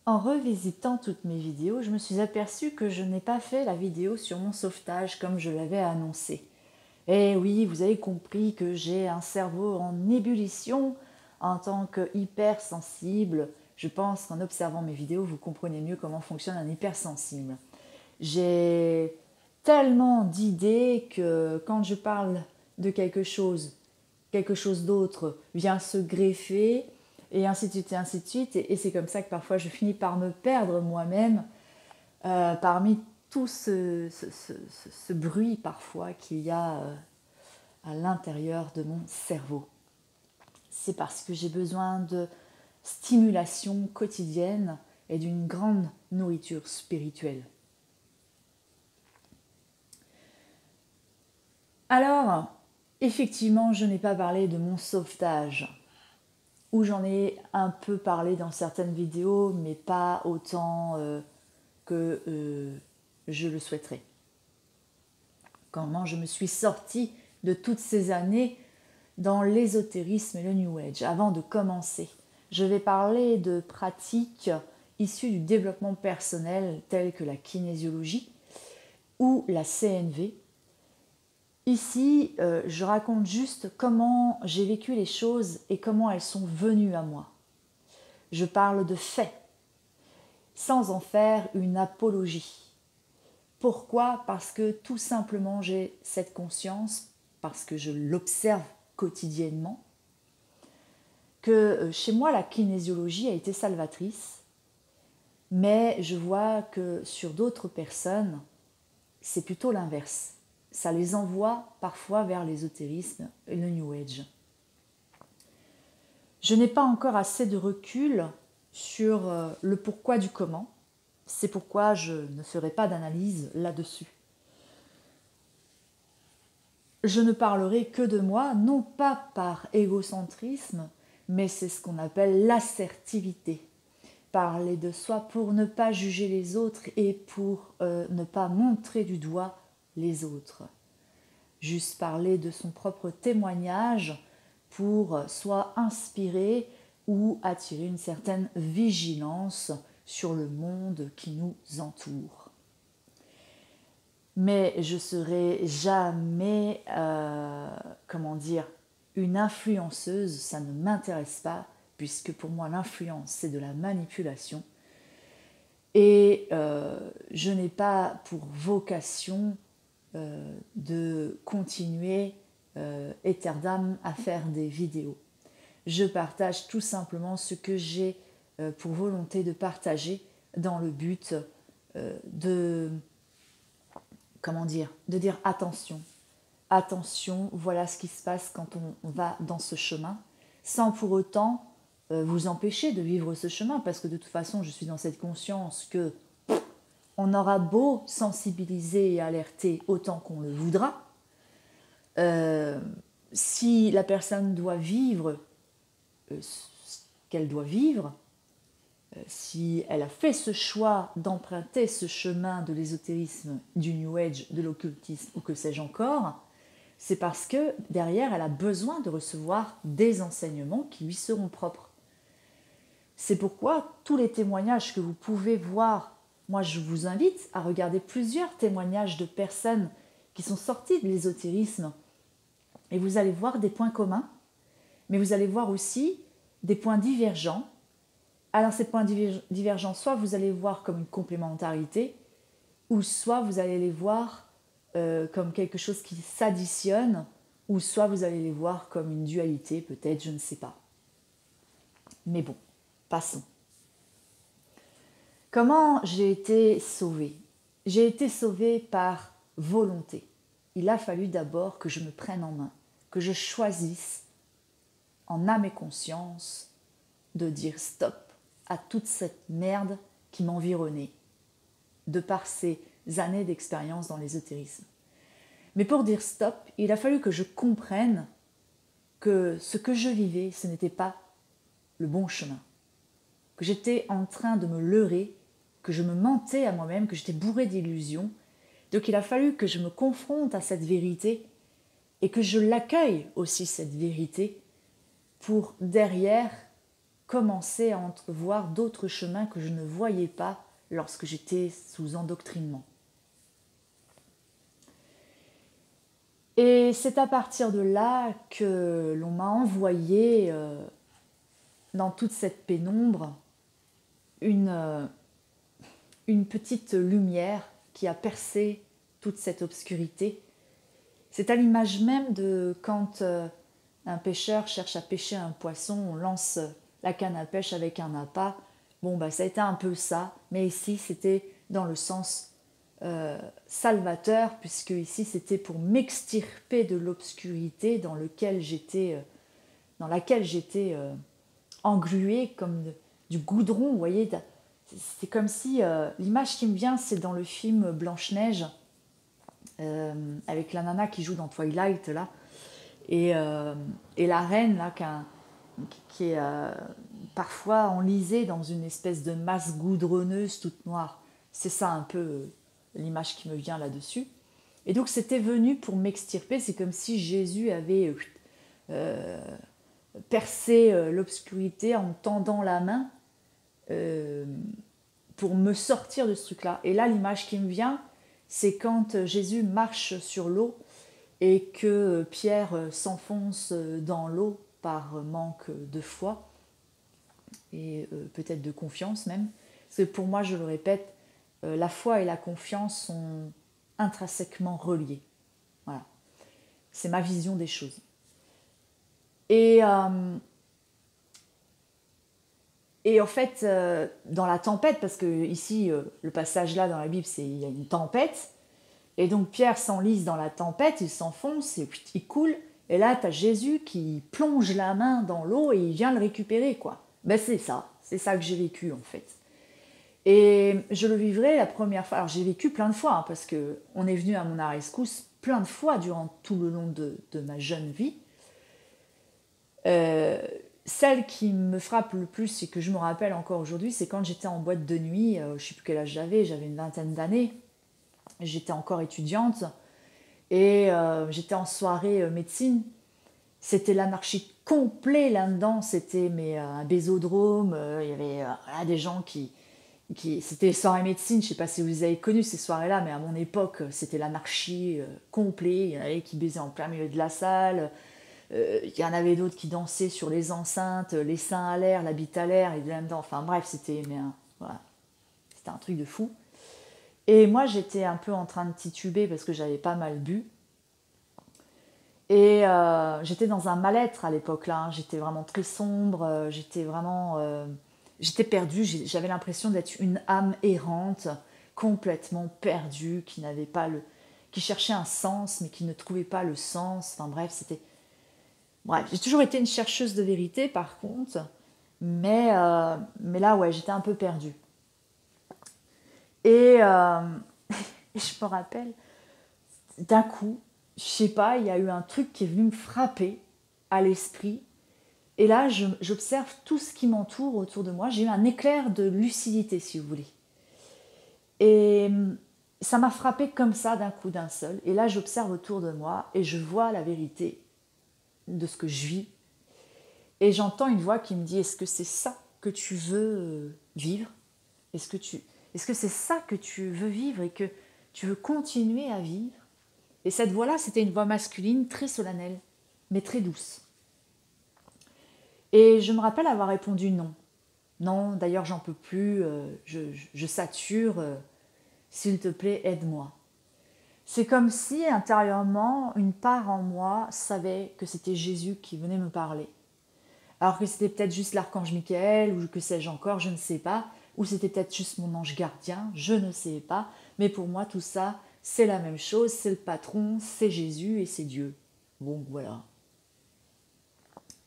En revisitant toutes mes vidéos, je me suis aperçue que je n'ai pas fait la vidéo sur mon sauvetage comme je l'avais annoncé. Et oui, vous avez compris que j'ai un cerveau en ébullition en tant que hypersensible. Je pense qu'en observant mes vidéos, vous comprenez mieux comment fonctionne un hypersensible. J'ai tellement d'idées que quand je parle de quelque chose d'autre vient se greffer, et ainsi de suite, et ainsi de suite. Et c'est comme ça que parfois je finis par me perdre moi-même parmi tout ce bruit parfois qu'il y a à l'intérieur de mon cerveau. C'est parce que j'ai besoin de stimulation quotidienne et d'une grande nourriture spirituelle. Alors, effectivement, je n'ai pas parlé de mon sauvetage, où j'en ai un peu parlé dans certaines vidéos, mais pas autant que je le souhaiterais. Comment je me suis sortie de toutes ces années dans l'ésotérisme et le New Age. Avant de commencer, je vais parler de pratiques issues du développement personnel telles que la kinésiologie ou la CNV. Ici, je raconte juste comment j'ai vécu les choses et comment elles sont venues à moi. Je parle de faits, sans en faire une apologie. Pourquoi ? Parce que tout simplement j'ai cette conscience, parce que je l'observe quotidiennement, que chez moi la kinésiologie a été salvatrice, mais je vois que sur d'autres personnes, c'est plutôt l'inverse. Ça les envoie parfois vers l'ésotérisme et le New Age. Je n'ai pas encore assez de recul sur le pourquoi du comment. C'est pourquoi je ne ferai pas d'analyse là-dessus. Je ne parlerai que de moi, non pas par égocentrisme, mais c'est ce qu'on appelle l'assertivité. Parler de soi pour ne pas juger les autres et pour ne pas montrer du doigt les autres. Juste parler de son propre témoignage pour soit inspirer ou attirer une certaine vigilance sur le monde qui nous entoure. Mais je serai jamais, une influenceuse, ça ne m'intéresse pas, puisque pour moi l'influence c'est de la manipulation. Et je n'ai pas pour vocation de continuer éternellement à faire des vidéos. Je partage tout simplement ce que j'ai pour volonté de partager dans le but de dire attention. Attention, voilà ce qui se passe quand on va dans ce chemin, sans pour autant vous empêcher de vivre ce chemin, parce que de toute façon, je suis dans cette conscience que on aura beau sensibiliser et alerter autant qu'on le voudra, si la personne doit vivre ce qu'elle doit vivre, si elle a fait ce choix d'emprunter ce chemin de l'ésotérisme, du New Age, de l'occultisme ou que sais-je encore, c'est parce que derrière elle a besoin de recevoir des enseignements qui lui seront propres. C'est pourquoi tous les témoignages que vous pouvez voir, moi je vous invite à regarder plusieurs témoignages de personnes qui sont sorties de l'ésotérisme et vous allez voir des points communs, mais vous allez voir aussi des points divergents. Alors ces points divergents, soit vous allez les voir comme une complémentarité, ou soit vous allez les voir comme quelque chose qui s'additionne, ou soit vous allez les voir comme une dualité, peut-être, je ne sais pas. Mais bon, passons. Comment j'ai été sauvée ? J'ai été sauvée par volonté. Il a fallu d'abord que je me prenne en main, que je choisisse en âme et conscience de dire stop à toute cette merde qui m'environnait, de par ces années d'expérience dans l'ésotérisme. Mais pour dire stop, il a fallu que je comprenne que ce que je vivais, ce n'était pas le bon chemin, que j'étais en train de me leurrer, que je me mentais à moi-même, que j'étais bourrée d'illusions. Donc il a fallu que je me confronte à cette vérité et que je l'accueille aussi, cette vérité, pour derrière commençais à entrevoir d'autres chemins que je ne voyais pas lorsque j'étais sous endoctrinement. Et c'est à partir de là que l'on m'a envoyé dans toute cette pénombre une petite lumière qui a percé toute cette obscurité. C'est à l'image même de quand un pêcheur cherche à pêcher un poisson, on lance la canne à pêche avec un appât. Bon, ça a été un peu ça, mais ici c'était dans le sens salvateur, puisque ici c'était pour m'extirper de l'obscurité dans laquelle j'étais engluée comme du goudron, vous voyez. C'est comme si, l'image qui me vient, c'est dans le film Blanche-Neige, avec la nana qui joue dans Twilight, là, et la reine, là, qui est parfois enlisée dans une espèce de masse goudronneuse toute noire. C'est ça un peu l'image qui me vient là-dessus. Et donc c'était venu pour m'extirper, c'est comme si Jésus avait percé l'obscurité en tendant la main pour me sortir de ce truc-là. Et là, l'image qui me vient, c'est quand Jésus marche sur l'eau et que Pierre s'enfonce dans l'eau par manque de foi et peut-être de confiance même. Parce que pour moi, je le répète, la foi et la confiance sont intrinsèquement reliées. Voilà. C'est ma vision des choses. Et en fait, dans la tempête, parce que ici, le passage là dans la Bible, il y a une tempête, et donc Pierre s'enlise dans la tempête, il s'enfonce, et puis il coule, et là, tu as Jésus qui plonge la main dans l'eau et il vient le récupérer, quoi. C'est ça que j'ai vécu, en fait. Et je le vivrai la première fois, alors j'ai vécu plein de fois, hein, parce qu'on est venu à mon rescousse plein de fois durant tout le long de ma jeune vie. Celle qui me frappe le plus et que je me rappelle encore aujourd'hui, c'est quand j'étais en boîte de nuit, je ne sais plus quel âge j'avais une vingtaine d'années, j'étais encore étudiante, et j'étais en soirée médecine. C'était l'anarchie complète là-dedans, c'était un bésodrome, il y avait des gens qui c'était les soirées médecine, je ne sais pas si vous avez connu ces soirées-là, mais à mon époque, c'était l'anarchie complète, il y en avait qui baisaient en plein milieu de la salle, il y en avait d'autres qui dansaient sur les enceintes, les seins à l'air, la bite à l'air, et là-dedans, enfin bref, voilà, c'était un truc de fou. Et moi, j'étais un peu en train de tituber parce que j'avais pas mal bu. Et j'étais dans un mal-être à l'époque là, hein. J'étais vraiment très sombre, j'étais perdue, j'avais l'impression d'être une âme errante, complètement perdue, qui cherchait un sens mais qui ne trouvait pas le sens. Enfin bref, bref, j'ai toujours été une chercheuse de vérité par contre, mais là ouais, j'étais un peu perdue. Et je me rappelle, d'un coup, je sais pas, il y a eu un truc qui est venu me frapper à l'esprit. Et là, j'observe tout ce qui m'entoure autour de moi. J'ai eu un éclair de lucidité, si vous voulez. Et ça m'a frappé comme ça, d'un coup, d'un seul. Et là, j'observe autour de moi et je vois la vérité de ce que je vis. Et j'entends une voix qui me dit, est-ce que c'est ça que tu veux vivre ? Est-ce que c'est ça que tu veux vivre et que tu veux continuer à vivre ? Et cette voix-là, c'était une voix masculine très solennelle, mais très douce. Et je me rappelle avoir répondu non. Non, d'ailleurs, j'en peux plus, je sature, s'il te plaît, aide-moi. C'est comme si, intérieurement, une part en moi savait que c'était Jésus qui venait me parler. Alors que c'était peut-être juste l'archange Michael, ou que sais-je encore, je ne sais pas, ou c'était peut-être juste mon ange gardien, je ne sais pas, mais pour moi, tout ça, c'est la même chose, c'est le patron, c'est Jésus et c'est Dieu. Bon, voilà.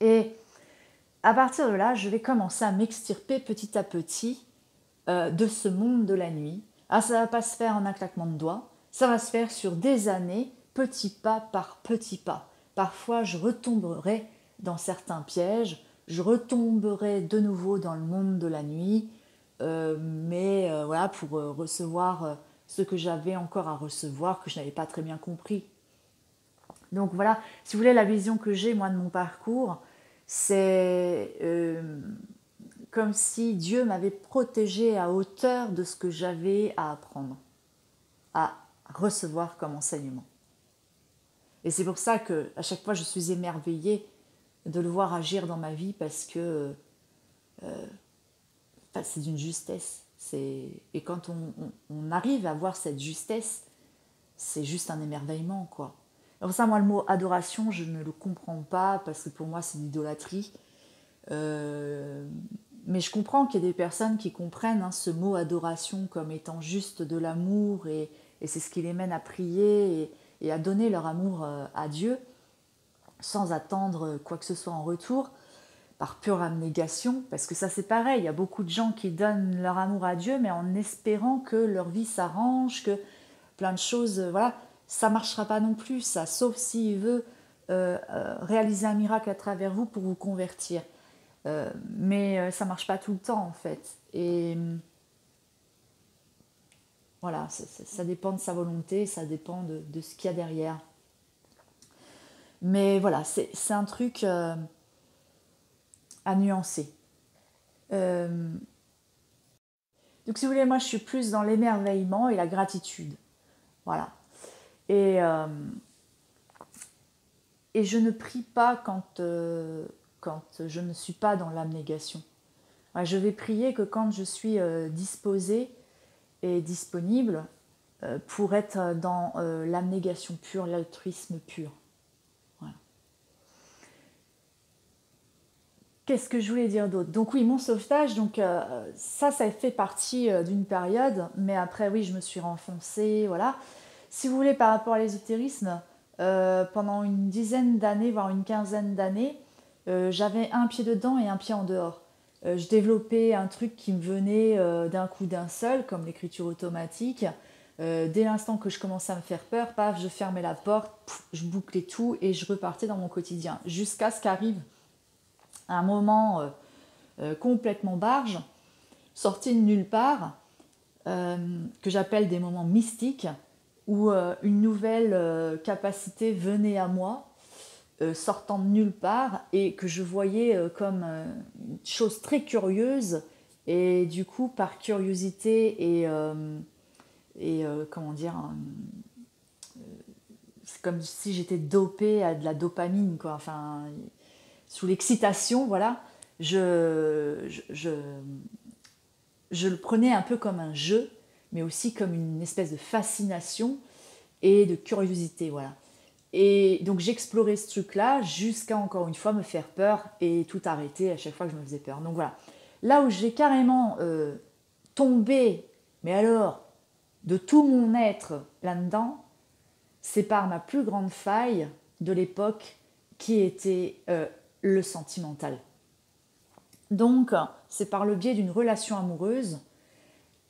Et à partir de là, je vais commencer à m'extirper petit à petit de ce monde de la nuit. Ah, ça ne va pas se faire en un claquement de doigts, ça va se faire sur des années, petit pas par petit pas. Parfois, je retomberai dans certains pièges, je retomberai de nouveau dans le monde de la nuit, mais voilà, pour recevoir ce que j'avais encore à recevoir, que je n'avais pas très bien compris. Donc voilà, si vous voulez, la vision que j'ai, moi, de mon parcours, c'est comme si Dieu m'avait protégée à hauteur de ce que j'avais à apprendre, à recevoir comme enseignement. Et c'est pour ça que à chaque fois je suis émerveillée de le voir agir dans ma vie parce que c'est d'une justesse. Et quand on arrive à voir cette justesse, c'est juste un émerveillement, quoi. Alors ça, moi, le mot adoration, je ne le comprends pas parce que pour moi, c'est une idolâtrie. Mais je comprends qu'il y ait des personnes qui comprennent ce mot adoration comme étant juste de l'amour et c'est ce qui les mène à prier et à donner leur amour à Dieu sans attendre quoi que ce soit en retour, par pure abnégation, parce que ça c'est pareil, il y a beaucoup de gens qui donnent leur amour à Dieu mais en espérant que leur vie s'arrange, que plein de choses, voilà, ça marchera pas non plus ça, sauf s'il veut réaliser un miracle à travers vous pour vous convertir. Mais ça marche pas tout le temps en fait. Et voilà, ça dépend de sa volonté, ça dépend de ce qu'il y a derrière. Mais voilà, c'est un truc à nuancer. Donc si vous voulez, moi je suis plus dans l'émerveillement et la gratitude. Voilà. Et je ne prie pas quand je ne suis pas dans l'abnégation. Je vais prier que quand je suis disposée et disponible pour être dans l'abnégation pure, l'altruisme pur. Voilà. Qu'est-ce que je voulais dire d'autre? Donc oui, mon sauvetage, donc ça fait partie d'une période, mais après oui, je me suis renfoncée, voilà. Si vous voulez, par rapport à l'ésotérisme, pendant une dizaine d'années, voire une quinzaine d'années, j'avais un pied dedans et un pied en dehors. Je développais un truc qui me venait d'un coup d'un seul, comme l'écriture automatique. Dès l'instant que je commençais à me faire peur, paf, je fermais la porte, je bouclais tout et je repartais dans mon quotidien. Jusqu'à ce qu'arrive un moment complètement barge, sorti de nulle part, que j'appelle des moments mystiques, où une nouvelle capacité venait à moi, sortant de nulle part, et que je voyais comme une chose très curieuse, et du coup, par curiosité comment dire, c'est comme si j'étais dopée à de la dopamine, quoi. Enfin, sous l'excitation, voilà, je le prenais un peu comme un jeu, mais aussi comme une espèce de fascination et de curiosité, voilà. Et donc j'explorais ce truc-là jusqu'à encore une fois me faire peur et tout arrêter à chaque fois que je me faisais peur. Donc voilà, là où j'ai carrément tombé, mais alors de tout mon être là-dedans, c'est par ma plus grande faille de l'époque qui était le sentimental. Donc c'est par le biais d'une relation amoureuse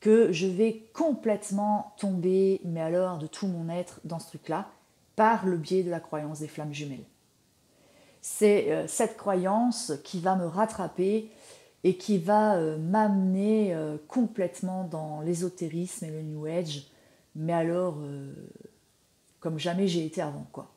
que je vais complètement tomber, mais alors de tout mon être dans ce truc-là, par le biais de la croyance des flammes jumelles. C'est cette croyance qui va me rattraper et qui va m'amener complètement dans l'ésotérisme et le New Age, mais alors comme jamais j'ai été avant, quoi.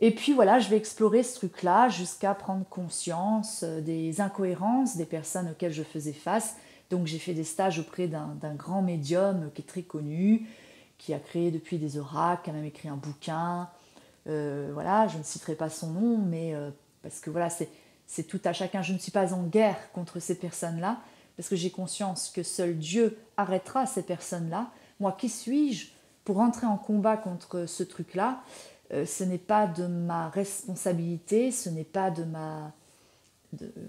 Et puis voilà, je vais explorer ce truc-là jusqu'à prendre conscience des incohérences des personnes auxquelles je faisais face. Donc j'ai fait des stages auprès d'un grand médium qui est très connu, qui a créé depuis des oracles, qui a même écrit un bouquin. Voilà, je ne citerai pas son nom, mais parce que voilà, c'est tout à chacun. Je ne suis pas en guerre contre ces personnes-là, parce que j'ai conscience que seul Dieu arrêtera ces personnes-là. Moi, qui suis-je pour entrer en combat contre ce truc-là? Ce n'est pas de ma responsabilité, ce n'est pas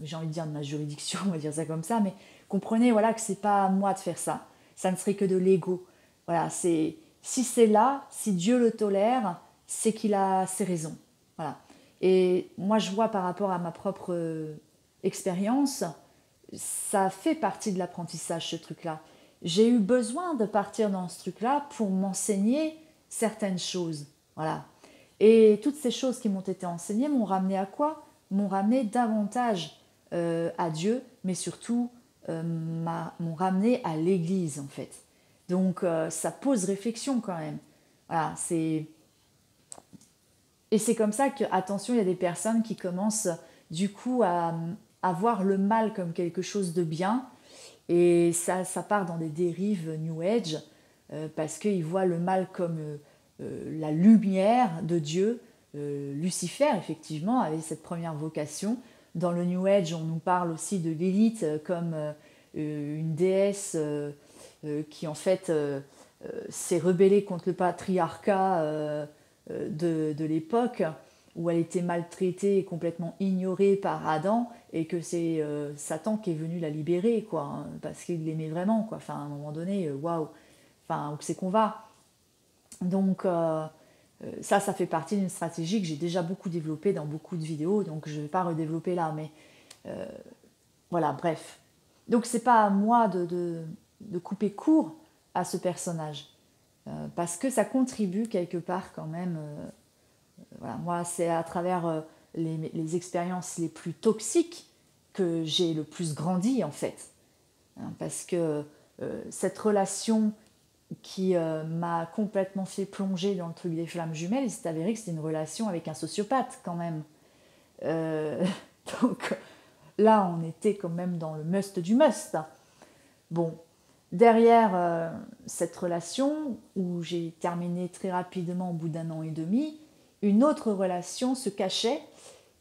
j'ai envie de dire de ma juridiction, on va dire ça comme ça, mais comprenez voilà, que c'est pas à moi de faire ça. Ça ne serait que de l'ego. Voilà, si c'est là, si Dieu le tolère, c'est qu'il a ses raisons. Voilà. Et moi, je vois par rapport à ma propre expérience, ça fait partie de l'apprentissage, ce truc-là. J'ai eu besoin de partir dans ce truc-là pour m'enseigner certaines choses. Voilà. Et toutes ces choses qui m'ont été enseignées m'ont ramené à quoi? M'ont ramené davantage à Dieu, mais surtout m'ont ramené à l'Église, en fait. Donc ça pose réflexion quand même. Voilà, et c'est comme ça que, attention, il y a des personnes qui commencent du coup à à voir le mal comme quelque chose de bien. Et ça part dans des dérives New Age, parce qu'ils voient le mal comme la lumière de Dieu. Lucifer, effectivement, avait cette première vocation. Dans le New Age, on nous parle aussi de Lilith comme une déesse qui, en fait, s'est rebellée contre le patriarcat de l'époque, où elle était maltraitée et complètement ignorée par Adam, et que c'est Satan qui est venu la libérer, quoi, hein, parce qu'il l'aimait vraiment, quoi. Enfin, à un moment donné, waouh, enfin, où c'est qu'on va. Donc, ça fait partie d'une stratégie que j'ai déjà beaucoup développée dans beaucoup de vidéos, donc je ne vais pas redévelopper là, mais voilà, bref. Donc, c'est pas à moi de couper court à ce personnage, parce que ça contribue quelque part quand même. Voilà, moi, c'est à travers les expériences les plus toxiques que j'ai le plus grandi, en fait. Hein, parce que cette relation qui m'a complètement fait plonger dans le truc des flammes jumelles, il s'est avéré que c'était une relation avec un sociopathe, quand même. Euh, donc là, on était quand même dans le must du must. Bon, derrière cette relation, où j'ai terminé très rapidement au bout d'un an et demi, une autre relation se cachait,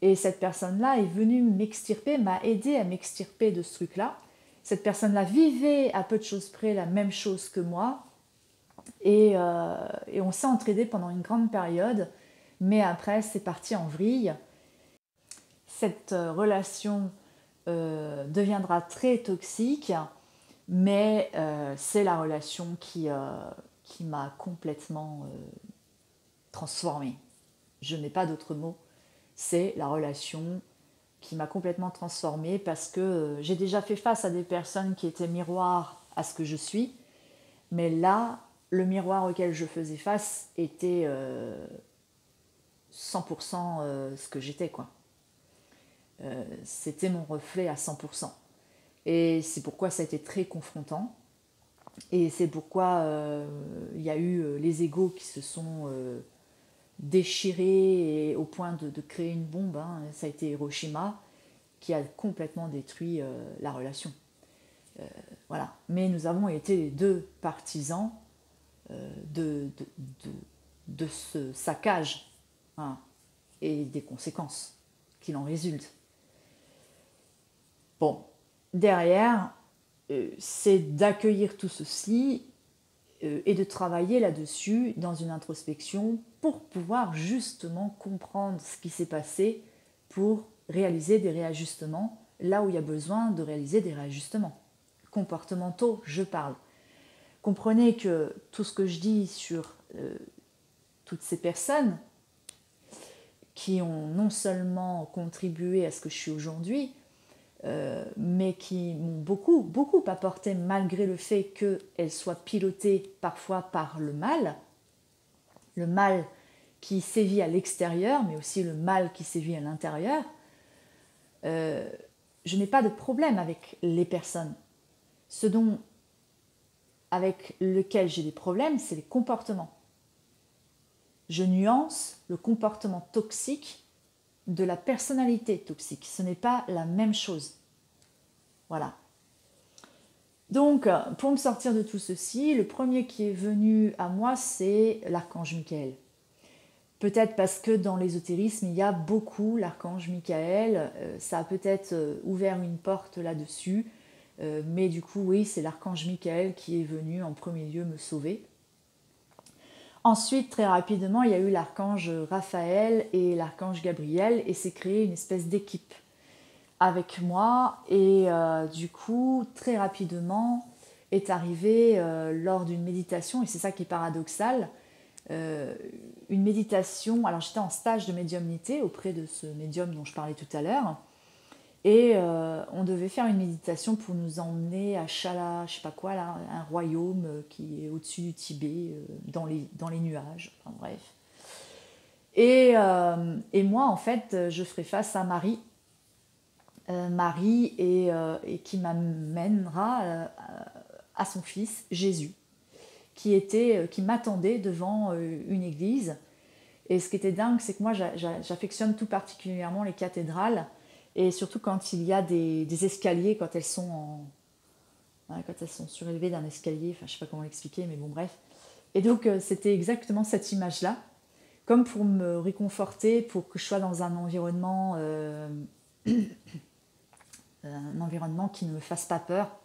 et cette personne-là est venue m'extirper, m'a aidé à m'extirper de ce truc-là. Cette personne-là vivait à peu de choses près la même chose que moi, et on s'est entraidé pendant une grande période, mais après c'est parti en vrille. Cette relation deviendra très toxique, mais c'est la relation qui m'a complètement transformée. Je n'ai pas d'autre mot. C'est la relation qui m'a complètement transformée, parce que j'ai déjà fait face à des personnes qui étaient miroirs à ce que je suis, mais là, le miroir auquel je faisais face était 100% ce que j'étais, quoi. C'était mon reflet à 100%. Et c'est pourquoi ça a été très confrontant. Et c'est pourquoi il y a eu les égos qui se sont déchirés, et au point de créer une bombe. Hein. Ça a été Hiroshima qui a complètement détruit la relation. Voilà. Mais nous avons été les deux partisans de, de, de, de ce saccage, hein, et des conséquences qu'il en résulte. Bon, derrière, c'est d'accueillir tout ceci et de travailler là-dessus dans une introspection pour pouvoir justement comprendre ce qui s'est passé, pour réaliser des réajustements là où il y a besoin de réaliser des réajustements. Comportementaux, je parle. Comprenez que tout ce que je dis sur toutes ces personnes qui ont non seulement contribué à ce que je suis aujourd'hui, mais qui m'ont beaucoup apporté, malgré le fait qu'elles soient pilotées parfois par le mal qui sévit à l'extérieur, mais aussi le mal qui sévit à l'intérieur. Je n'ai pas de problème avec les personnes. Ce dont avec lequel j'ai des problèmes, c'est les comportements. Je nuance le comportement toxique de la personnalité toxique. Ce n'est pas la même chose. Voilà. Donc, pour me sortir de tout ceci, le premier qui est venu à moi, c'est l'archange Michael. Peut-être parce que dans l'ésotérisme, il y a beaucoup l'archange Michael. Ça a peut-être ouvert une porte là-dessus. Mais du coup, oui, c'est l'archange Michael qui est venu en premier lieu me sauver. Ensuite, très rapidement, il y a eu l'archange Raphaël et l'archange Gabriel, et s'est créé une espèce d'équipe avec moi. Et du coup, très rapidement, est arrivé lors d'une méditation, et c'est ça qui est paradoxal, une méditation. Alors j'étais en stage de médiumnité auprès de ce médium dont je parlais tout à l'heure, et on devait faire une méditation pour nous emmener à Chala, je sais pas quoi là, un royaume qui est au-dessus du Tibet, dans les nuages, enfin bref. Et moi en fait, je ferai face à Marie, et qui m'amènera à son fils Jésus, qui m'attendait devant une église. Et ce qui était dingue, c'est que moi j'affectionne tout particulièrement les cathédrales, Et surtout quand il y a des escaliers, quand elles sont quand elles sont surélevées d'un escalier, enfin je sais pas comment l'expliquer, mais bon bref. Et donc c'était exactement cette image-là, comme pour me réconforter, pour que je sois dans un environnement qui ne me fasse pas peur,